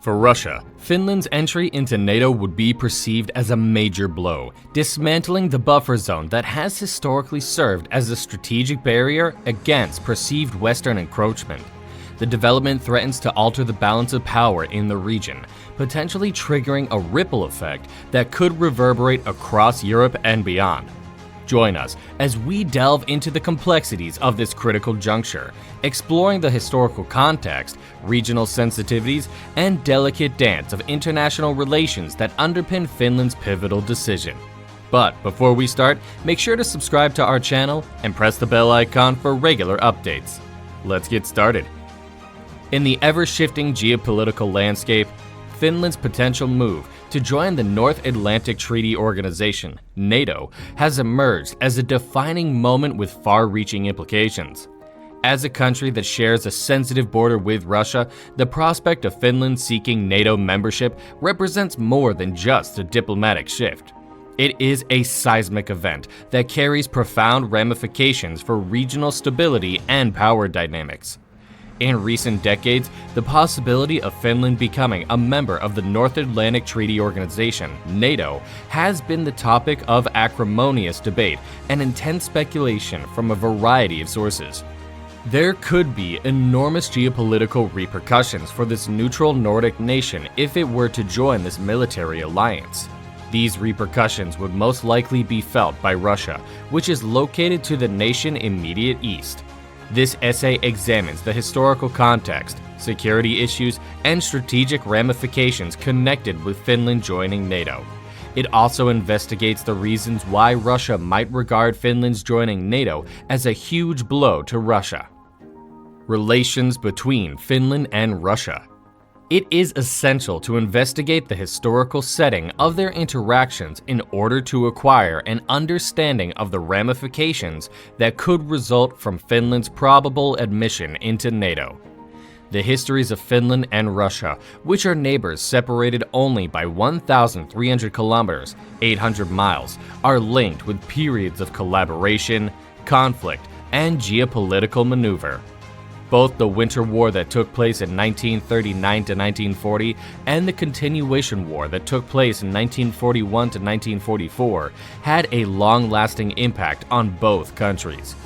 For Russia, Finland's entry into NATO would be perceived as a major blow, dismantling the buffer zone that has historically served as a strategic barrier against perceived Western encroachment. The development threatens to alter the balance of power in the region, potentially triggering a ripple effect that could reverberate across Europe and beyond. Join us as we delve into the complexities of this critical juncture, exploring the historical context, regional sensitivities, and delicate dance of international relations that underpin Finland's pivotal decision. But before we start, make sure to subscribe to our channel and press the bell icon for regular updates. Let's get started. In the ever-shifting geopolitical landscape, Finland's potential move to join the North Atlantic Treaty Organization, NATO, has emerged as a defining moment with far-reaching implications. As a country that shares a sensitive border with Russia, the prospect of Finland seeking NATO membership represents more than just a diplomatic shift. It is a seismic event that carries profound ramifications for regional stability and power dynamics. In recent decades, the possibility of Finland becoming a member of the North Atlantic Treaty Organization, NATO, has been the topic of acrimonious debate and intense speculation from a variety of sources. There could be enormous geopolitical repercussions for this neutral Nordic nation if it were to join this military alliance. These repercussions would most likely be felt by Russia, which is located to the nation's immediate east. This essay examines the historical context, security issues, and strategic ramifications connected with Finland joining NATO. It also investigates the reasons why Russia might regard Finland's joining NATO as a huge blow to Russia. Relations between Finland and Russia. It is essential to investigate the historical setting of their interactions in order to acquire an understanding of the ramifications that could result from Finland's probable admission into NATO. The histories of Finland and Russia, which are neighbors separated only by 1,300 kilometers, 800 miles, are linked with periods of collaboration, conflict, and geopolitical maneuver. Both the Winter War that took place in 1939 to 1940 and the Continuation War that took place in 1941 to 1944 had a long-lasting impact on both countries.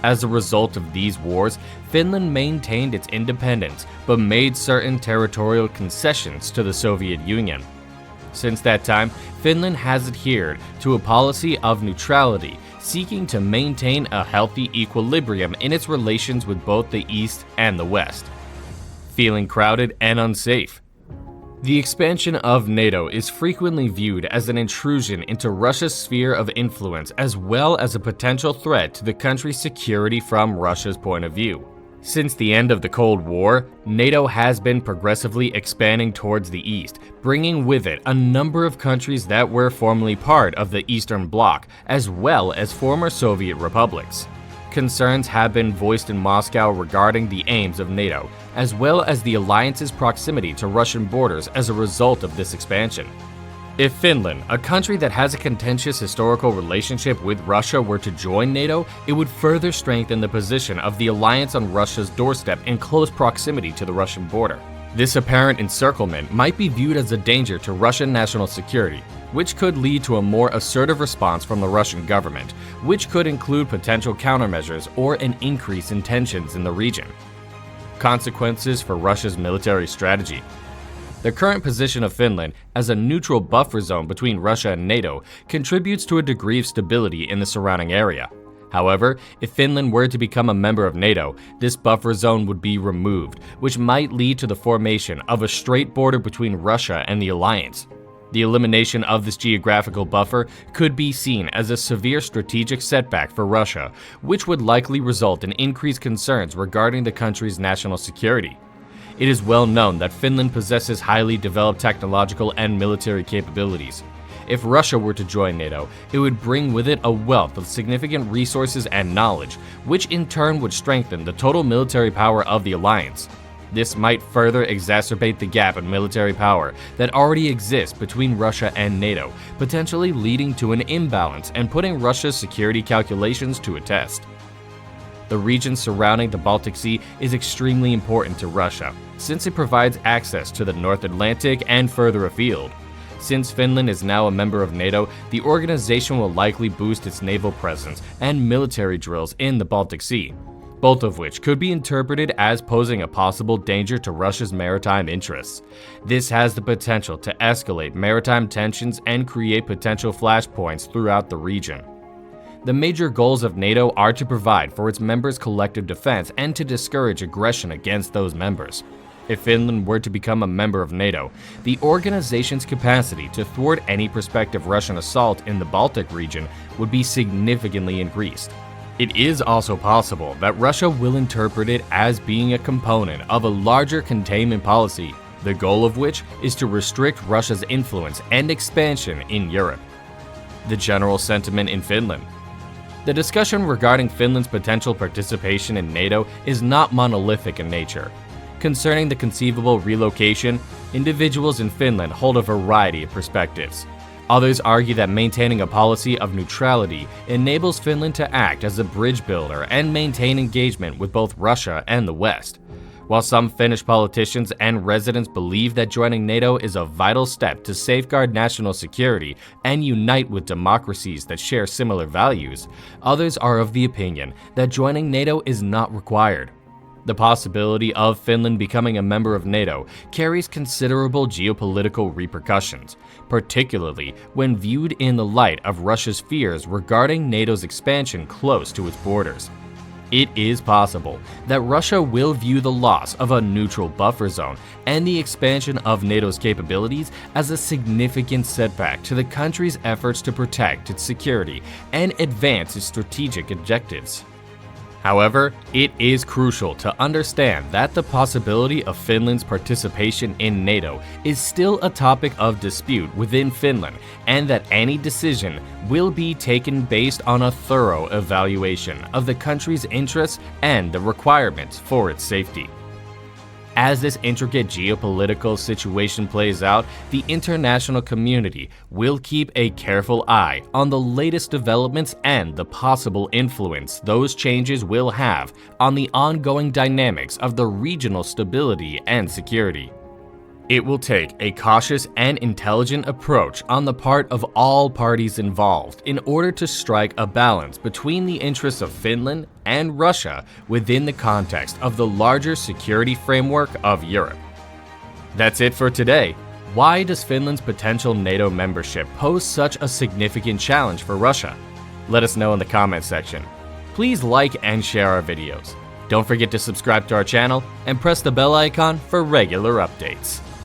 As a result of these wars, Finland maintained its independence but made certain territorial concessions to the Soviet Union. Since that time, Finland has adhered to a policy of neutrality, seeking to maintain a healthy equilibrium in its relations with both the East and the West. Feeling crowded and unsafe. The expansion of NATO is frequently viewed as an intrusion into Russia's sphere of influence as well as a potential threat to the country's security from Russia's point of view. Since the end of the Cold War, NATO has been progressively expanding towards the east, bringing with it a number of countries that were formerly part of the Eastern Bloc, as well as former Soviet republics. Concerns have been voiced in Moscow regarding the aims of NATO, as well as the alliance's proximity to Russian borders as a result of this expansion. If Finland, a country that has a contentious historical relationship with Russia, were to join NATO, it would further strengthen the position of the alliance on Russia's doorstep in close proximity to the Russian border. This apparent encirclement might be viewed as a danger to Russian national security, which could lead to a more assertive response from the Russian government, which could include potential countermeasures or an increase in tensions in the region. Consequences for Russia's military strategy. The current position of Finland as a neutral buffer zone between Russia and NATO contributes to a degree of stability in the surrounding area. However, if Finland were to become a member of NATO, this buffer zone would be removed, which might lead to the formation of a straight border between Russia and the alliance. The elimination of this geographical buffer could be seen as a severe strategic setback for Russia, which would likely result in increased concerns regarding the country's national security. It is well known that Finland possesses highly developed technological and military capabilities. If Russia were to join NATO, it would bring with it a wealth of significant resources and knowledge, which in turn would strengthen the total military power of the alliance. This might further exacerbate the gap in military power that already exists between Russia and NATO, potentially leading to an imbalance and putting Russia's security calculations to a test. The region surrounding the Baltic Sea is extremely important to Russia, since it provides access to the North Atlantic and further afield. Since Finland is now a member of NATO, the organization will likely boost its naval presence and military drills in the Baltic Sea, both of which could be interpreted as posing a possible danger to Russia's maritime interests. This has the potential to escalate maritime tensions and create potential flashpoints throughout the region. The major goals of NATO are to provide for its members' collective defense and to discourage aggression against those members. If Finland were to become a member of NATO, the organization's capacity to thwart any prospective Russian assault in the Baltic region would be significantly increased. It is also possible that Russia will interpret it as being a component of a larger containment policy, the goal of which is to restrict Russia's influence and expansion in Europe. The general sentiment in Finland. The discussion regarding Finland's potential participation in NATO is not monolithic in nature. Concerning the conceivable relocation, individuals in Finland hold a variety of perspectives. Others argue that maintaining a policy of neutrality enables Finland to act as a bridge builder and maintain engagement with both Russia and the West. While some Finnish politicians and residents believe that joining NATO is a vital step to safeguard national security and unite with democracies that share similar values, others are of the opinion that joining NATO is not required. The possibility of Finland becoming a member of NATO carries considerable geopolitical repercussions, particularly when viewed in the light of Russia's fears regarding NATO's expansion close to its borders. It is possible that Russia will view the loss of a neutral buffer zone and the expansion of NATO's capabilities as a significant setback to the country's efforts to protect its security and advance its strategic objectives. However, it is crucial to understand that the possibility of Finland's participation in NATO is still a topic of dispute within Finland, and that any decision will be taken based on a thorough evaluation of the country's interests and the requirements for its safety. As this intricate geopolitical situation plays out, the international community will keep a careful eye on the latest developments and the possible influence those changes will have on the ongoing dynamics of the regional stability and security. It will take a cautious and intelligent approach on the part of all parties involved in order to strike a balance between the interests of Finland and Russia within the context of the larger security framework of Europe. That's it for today. Why does Finland's potential NATO membership pose such a significant challenge for Russia? Let us know in the comments section. Please like and share our videos. Don't forget to subscribe to our channel and press the bell icon for regular updates.